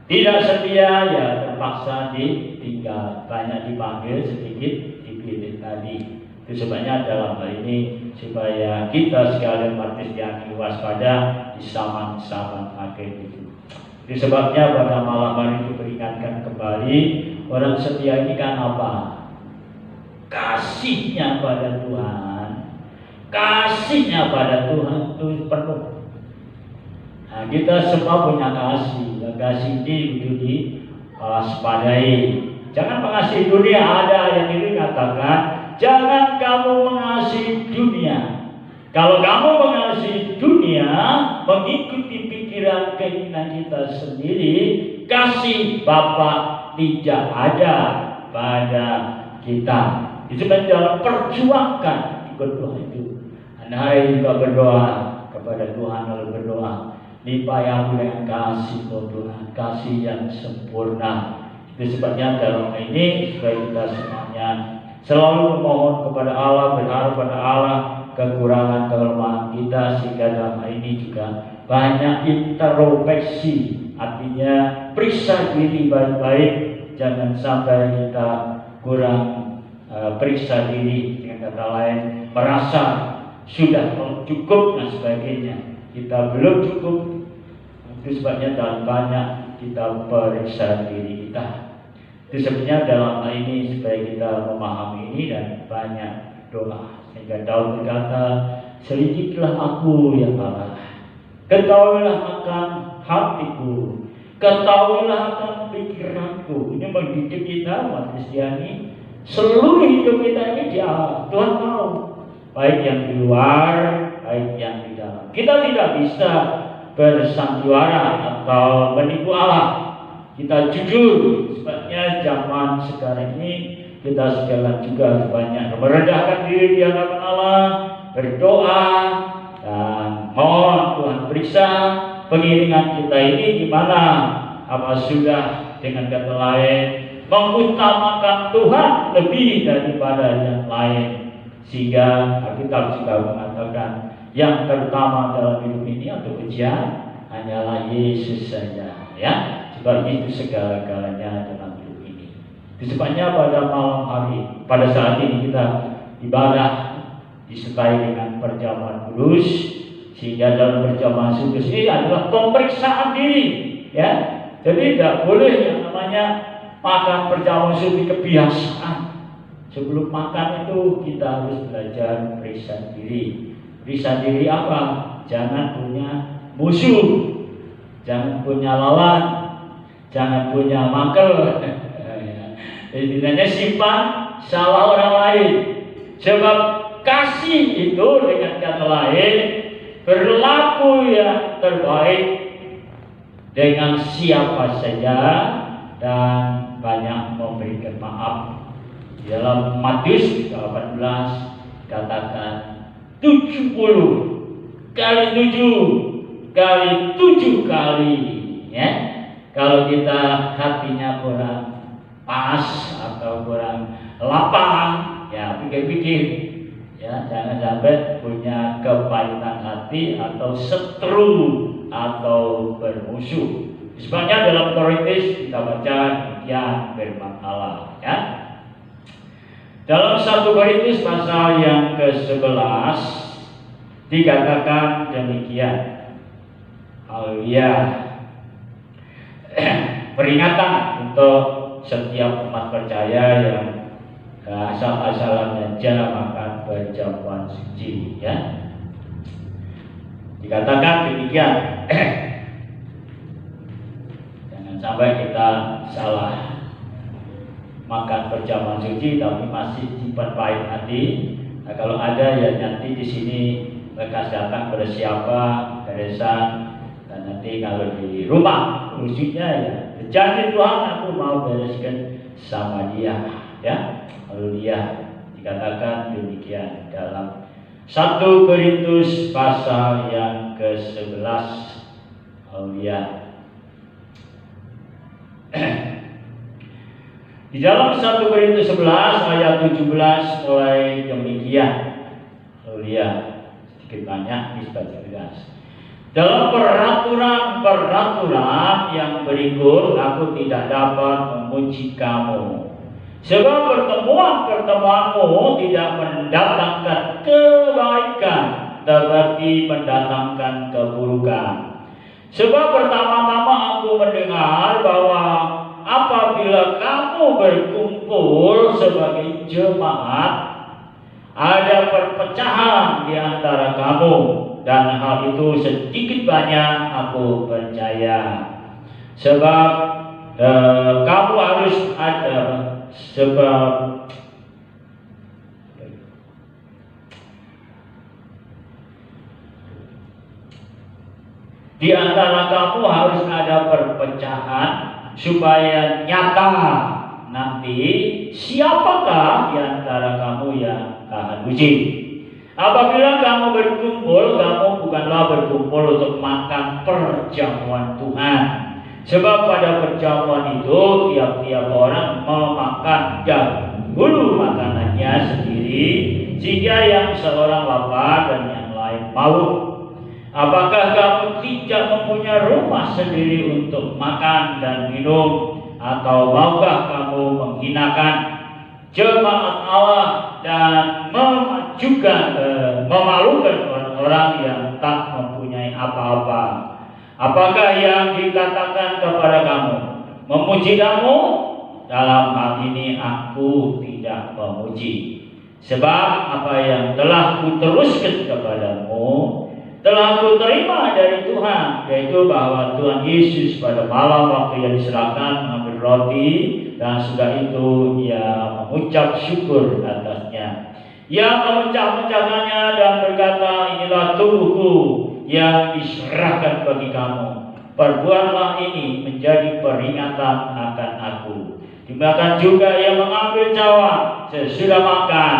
[SPEAKER 2] tidak setia ya terpaksa ditinggal, banyak dipanggil, sedikit dipilih tadi. Itu sebabnya dalam hal ini supaya kita sekalian umat Kristiani waspada di zaman-zaman akhir itu. Itu sebabnya pada malam hari itu peringatkan kembali, orang setia ini kan apa? Kasihnya pada Tuhan, kasihnya pada Tuhan itu penuh. Nah, kita semua punya kasih. Kasih ini itu diwaspadai. Jangan mengasihi dunia. Ada yang ini katakan, jangan kamu mengasihi dunia. Kalau kamu mengasihi dunia, mengikuti pikiran keinginan kita sendiri, kasih Bapa tidak ada pada kita. Itu dalam perjuangkan ikut Tuhan itu. Anda hari juga berdoa kepada Tuhan, lalu berdoa, limpahi aku dengan kasih Tuhan, kasih yang sempurna. Itu sebabnya dalam ini supaya kita semuanya selalu memohon kepada Allah, berharap pada Allah kekurangan kelemahan kita, sehingga dalam hal ini juga banyak introspeksi, artinya periksa diri baik-baik, jangan sampai kita kurang periksa diri, dengan kata lain merasa sudah cukup dan sebagainya. Kita belum cukup. Itu sebabnya dalam banyak kita periksa diri kita. Itu sebabnya dalam hal ini supaya kita memahami ini dan banyak doa. Sehingga Daud berkata, selidikilah aku ya Allah, ketahuilah akan hatiku, ketahuilah akan pikiranku. Ini mendidik kita umat Kristiani. Seluruh hidup kita ini dia Tuhan tahu, baik yang di luar, baik yang di dalam. Kita tidak bisa bersandiwara atau menipu Allah. Kita jujur. Sebabnya zaman sekarang ini kita sekalian juga banyak merendahkan diri di hadapan Allah, berdoa dan mohon Tuhan periksa pengiringan kita ini gimana. Apa sudah dengan kata lain mengutamakan Tuhan lebih daripada yang lain, sehingga Alkitab juga mengatakan yang terutama dalam hidup ini atau ujian hanyalah Yesus saja, ya. Sebab itu segala-galanya dalam hidup ini. Disebabnya pada malam hari, pada saat ini kita ibadah disertai dengan perjamuan kudus, sehingga dalam perjamuan kudus ini adalah pemeriksaan diri, ya. Jadi tidak boleh yang namanya makan perjamuan kudus kebiasaan. Sebelum makan itu kita harus belajar periksa diri. Periksa diri apa? Jangan punya musuh, jangan punya lawan, jangan punya makel. Intinya simpan salah orang lain. Sebab kasih itu dengan kata lain berlaku yang terbaik dengan siapa saja dan banyak memberikan maaf. Dalam Matius 18 katakan 70 kali 7 kali 7 kali, ya. Kalau kita hatinya kurang pas atau kurang lapang, ya pikir-pikir, ya jangan sampai punya kepahitan hati atau setru atau bermusuh. Sebabnya dalam Korintus kita baca demikian firman Allah, ya. Dalam 1 Korintus pasal yang ke-11 dikatakan demikian. Haleluya. Peringatan untuk setiap umat percaya yang asal-asalannya jarang makan perjamuan suci, ya. Dikatakan demikian. Jangan sampai kita salah makan perjamuan suci tapi masih simpan pahit hati. Nah, kalau ada ya nanti di sini lekas datang pada siapa beresan, dan nanti kalau di rumah khususnya ya janji Tuhan aku mau bereskan sama dia, ya. Lalu dia dikatakan demikian dalam 1 Korintus pasal yang ke-11. Haleluya. Di dalam 1 Korintus 11 ayat 17 mulai demikian. Haleluya. Sedikit banyak disebut jelas. Dalam peraturan yang berikut aku tidak dapat memuji kamu, sebab pertemuanmu tidak mendatangkan kebaikan, tetapi mendatangkan keburukan. Sebab pertama-tama aku mendengar bahwa apabila kamu berkumpul sebagai jemaat, ada perpecahan di antara kamu, dan hal itu sedikit banyak aku percaya. Sebab kamu harus ada, sebab di antara kamu harus ada perpecahan supaya nyata nanti siapakah di antara kamu yang tahan uji. Apabila kamu berkumpul, kamu bukanlah berkumpul untuk makan perjamuan Tuhan. Sebab pada perjamuan itu tiap-tiap orang memakan dahulu makanannya sendiri, jika yang seorang lapar dan yang lain mau. Apakah kamu tidak mempunyai rumah sendiri untuk makan dan minum? Atau maukah kamu menghinakan jemaat Allah dan memalukan orang-orang yang tak mempunyai apa-apa? Apakah yang dikatakan kepada kamu memuji kamu? Dalam hal ini aku tidak memuji. Sebab apa yang telah kuteruskan kepadamu telah kuterima dari Tuhan, yaitu bahwa Tuhan Yesus pada malam waktu yang diserahkan mengambil roti, dan sudah itu ia mengucap syukur atasnya. Ia memecah-mecahkannya dan berkata, inilah tubuhku yang diserahkan bagi kamu. Perbuatlah ini menjadi peringatan akan aku. Demikian juga ia mengambil cawan sesudah makan,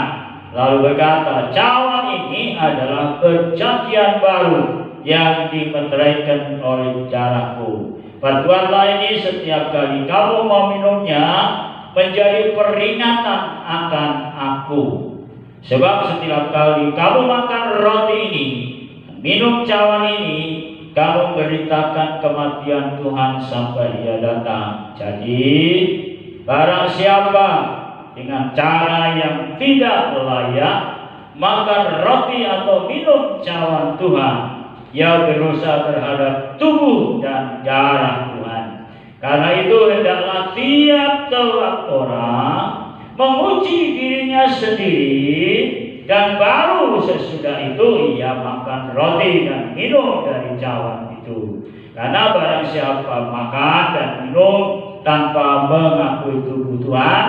[SPEAKER 2] lalu berkata, cawan ini adalah perjanjian baru yang dimeteraikan oleh darahku. Perbuatlah ini setiap kali kamu meminumnya menjadi peringatan akan aku. Sebab setiap kali kamu makan roti ini, minum cawan ini, kamu memberitakan kematian Tuhan sampai Dia datang. Jadi barang siapa dengan cara yang tidak layak makan roti atau minum cawan Tuhan, ia berdosa terhadap tubuh dan darah Tuhan. Karena itu hendaklah tiap orang memuji dirinya sendiri, dan baru sesudah itu ia makan roti dan minum dari cawan itu. Karena barang siapa makan dan minum tanpa mengakui tubuh Tuhan,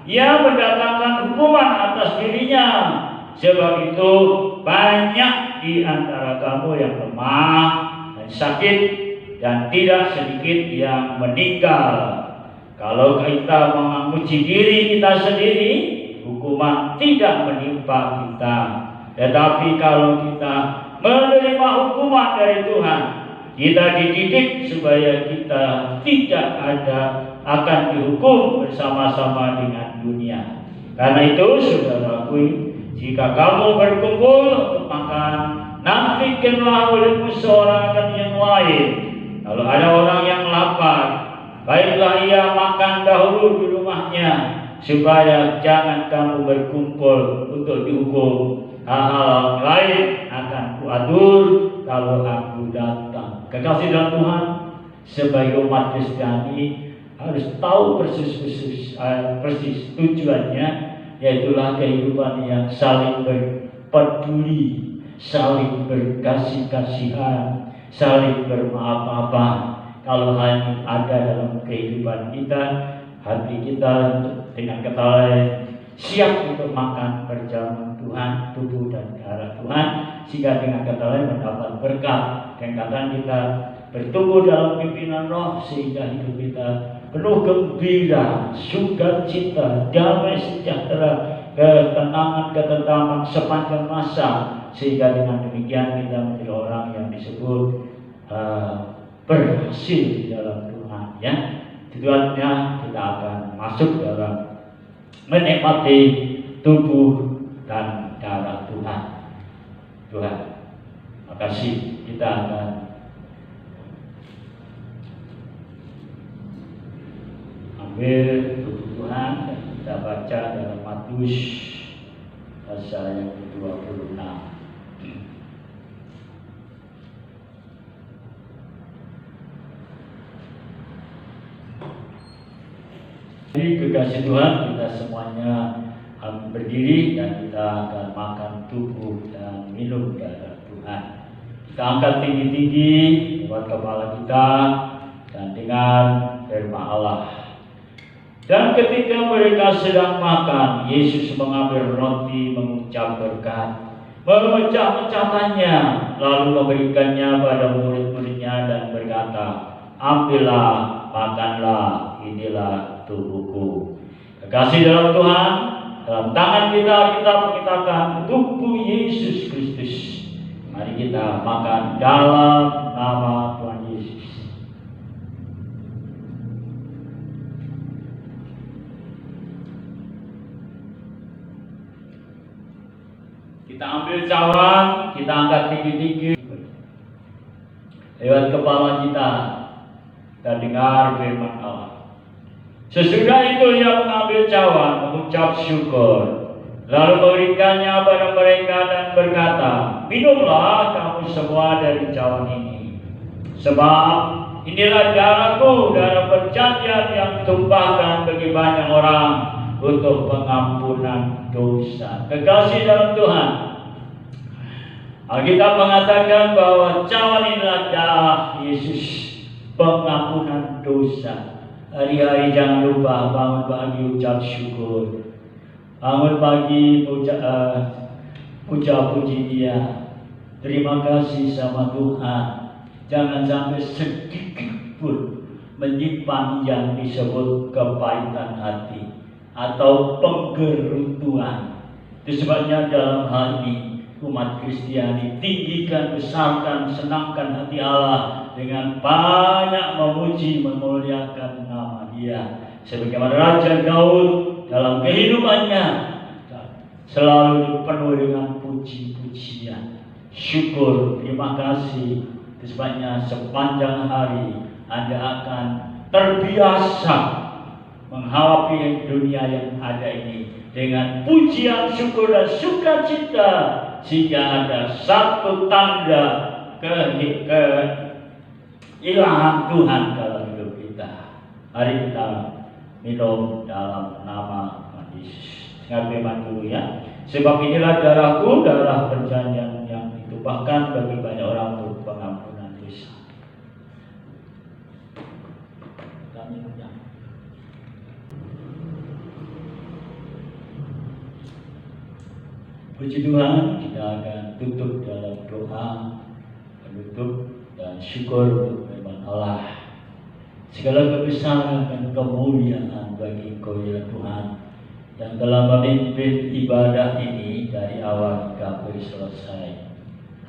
[SPEAKER 2] ia mendatangkan hukuman atas dirinya. Sebab itu banyak di antara kamu yang lemah dan sakit, dan tidak sedikit yang meninggal. Kalau kita memuji diri kita sendiri, hukuman tidak menimpa kita. Tetapi kalau kita menerima hukuman dari Tuhan, kita dididik supaya kita tidak akan dihukum bersama-sama dengan dunia. Karena itu saudaraku, jika kamu berkumpul untuk makan, nantikanlah olehmu seorang akan yang lain. Kalau ada orang yang lapar, baiklah ia makan dahulu di rumahnya, supaya jangan kamu berkumpul untuk dihukum. Hal-hal lain akan kuatur kalau aku datang. Kekasih dalam Tuhan, sebagai umat Kristiani harus tahu persis tujuannya, yaitulah kehidupan yang saling berpeduli, saling berkasih-kasihan, saling bermaaf-maafan. kalau hanya ada dalam kehidupan kita, hati kita dengan kata lain siap untuk makan perjamuan Tuhan, tubuh dan darah Tuhan, sehingga dengan kata lain mendapat berkat. Dan kata kita bertumbuh dalam pimpinan Roh, sehingga hidup kita penuh gembira, sukacita, damai sejahtera, ketenangan, ketentraman sepanjang masa, sehingga dengan demikian kita menjadi orang yang disebut berhasil di dalam Tuhan. Ya, tujuannya kita akan masuk dalam menikmati tubuh dan darah Tuhan. Tuhan, makasih. Kita akan ambil tubuh Tuhan dan kita baca dalam Matius pasal yang ke-26. Jadi kekasih Tuhan, kita semuanya berdiri dan kita akan makan tubuh dan minum darah Tuhan. Kita angkat tinggi-tinggi buat kepala kita dan dengan firman Allah. Dan ketika mereka sedang makan, Yesus mengambil roti, mengucap berkat, memecah-mecahkannya, lalu memberikannya pada murid-muridnya dan berkata, ambillah, makanlah, inilah tubuhku. Kekasih dalam Tuhan, dalam tangan kita mengitakan tubuh Yesus Kristus. Mari kita makan dalam nama Tuhan Yesus. Kita ambil cawan, kita angkat tinggi-tinggi lewat kepala kita dengar firman Allah. Sesudah itu ia mengambil cawan, mengucap syukur, lalu memberikannya pada mereka dan berkata, minumlah kamu semua dari cawan ini, sebab inilah darahku, darah perjanjian yang ditumpahkan bagi banyak orang untuk pengampunan dosa. Kekasih dalam Tuhan, Alkitab mengatakan bahwa cawan inilah darah Yesus, pengampunan dosa. Hari-hari jangan lupa bangun pagi ucap syukur, bangun pagi puja puji Dia, terima kasih sama Tuhan. Jangan sampai sedikit pun menyimpan yang disebut kepahitan hati atau penggerutuan. Itu sebabnya dalam hal ini umat Kristiani tinggikan, besarkan, senangkan hati Allah dengan banyak memuji, memuliakan nama Dia. Sebagaimana Raja Daud dalam kehidupannya selalu penuh dengan puji-pujian, syukur, terima kasih. Itu sebabnya sepanjang hari Anda akan terbiasa menghadapi dunia yang ada ini dengan pujian, syukur dan sukacita, sehingga ada satu tanda keilahan Tuhan dalam hidup kita. Mari kita minum dalam nama Yesus. Ingat firman dulu ya. Sebab inilah darahku, darah perjanjian yang ditumpahkan bagi banyak orang untuk pengampunan dosa. Kita minum ya. Puji Tuhan, kita akan tutup dalam doa penutup dan syukur untuk firman Allah. Segala kebesaran dan kemuliaan bagi Engkau ya Tuhan, yang telah memimpin ibadah ini dari awal hingga selesai.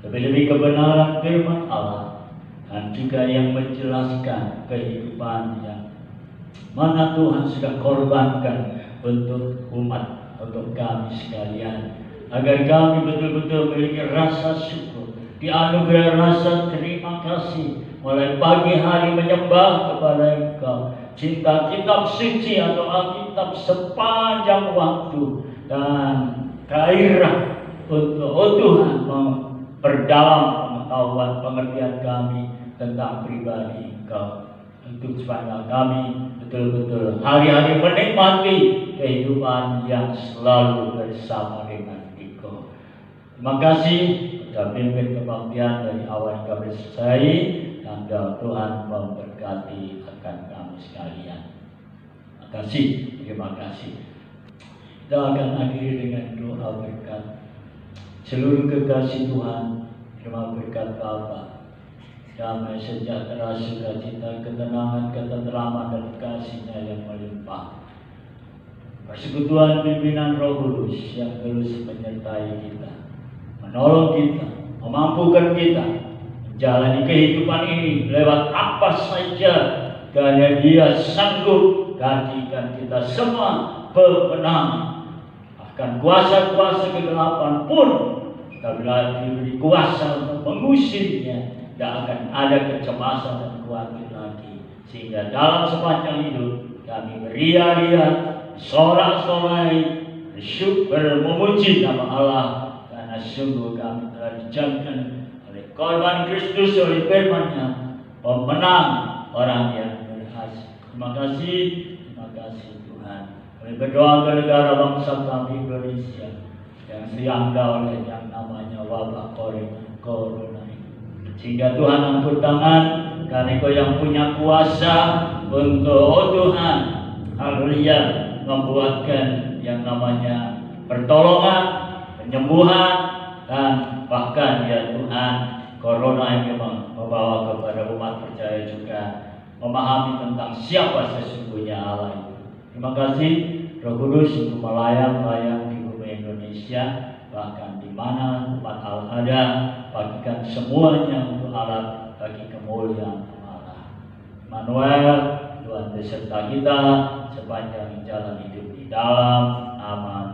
[SPEAKER 2] Lebih-lebih kebenaran firman Allah dan juga yang menjelaskan kehidupan yang mana Tuhan sudah korbankan untuk umat, untuk kami sekalian, agar kami betul-betul memiliki rasa syukur, dianugerah rasa terima kasih, mulai pagi hari menyembah kepada Engkau, cinta kitab suci atau Alkitab sepanjang waktu, dan gairah untuk Tuhan memperdalam pengetahuan pengertian kami tentang pribadi Engkau. Untuk supaya kami betul-betul hari-hari menikmati kehidupan yang selalu bersama dengan Terima kasih sudah pimpin kebaktian dari awal hingga selesai, tanda Tuhan memberkati akan kami sekalian. Terima kasih. Kita akan akhiri dengan doa berkat. Seluruh kekasih Tuhan, terima berkat Bapa, damai sejahtera, sukacita, ketenangan, ketenteraman, dan kasih-Nya yang melimpah. Persekutuan pimpinan Roh Kudus yang terus menyertai kita, menolong kita, memampukan kita menjalani kehidupan ini lewat apa saja, karena Dia sanggup gantikan kita semua pemenang. Bahkan kuasa-kuasa kegelapan pun apabila diberi kuasa untuk mengusirnya, tidak akan ada kecemasan dan khawatir lagi. Sehingga dalam sepanjang hidup kami beria-ria, sorak-sorai, bersyukur, memuji nama Allah, karena sungguh kami telah dijamin oleh korban Kristus, oleh firman-Nya, pemenang, orang yang berhasil. Terima kasih Tuhan. Kami berdoa ke negara bangsa kami Indonesia yang diangga oleh yang namanya wabah corona ini. Sehingga Tuhan angkat tangan, karena Engkau yang punya kuasa untuk Tuhan, haleluya, membuatkan yang namanya pertolongan, penyembuhan, dan bahkan ya Tuhan, corona ini membawa kepada umat percaya juga memahami tentang siapa sesungguhnya Allah itu. Terima kasih Roh Kudus untuk melayang-layang di bumi Indonesia, bahkan di mana umat Allah ada, bagikan semuanya untuk alat bagi kemuliaan Allah. Immanuel, Tuhan beserta kita sepanjang jalan hidup di dalam nama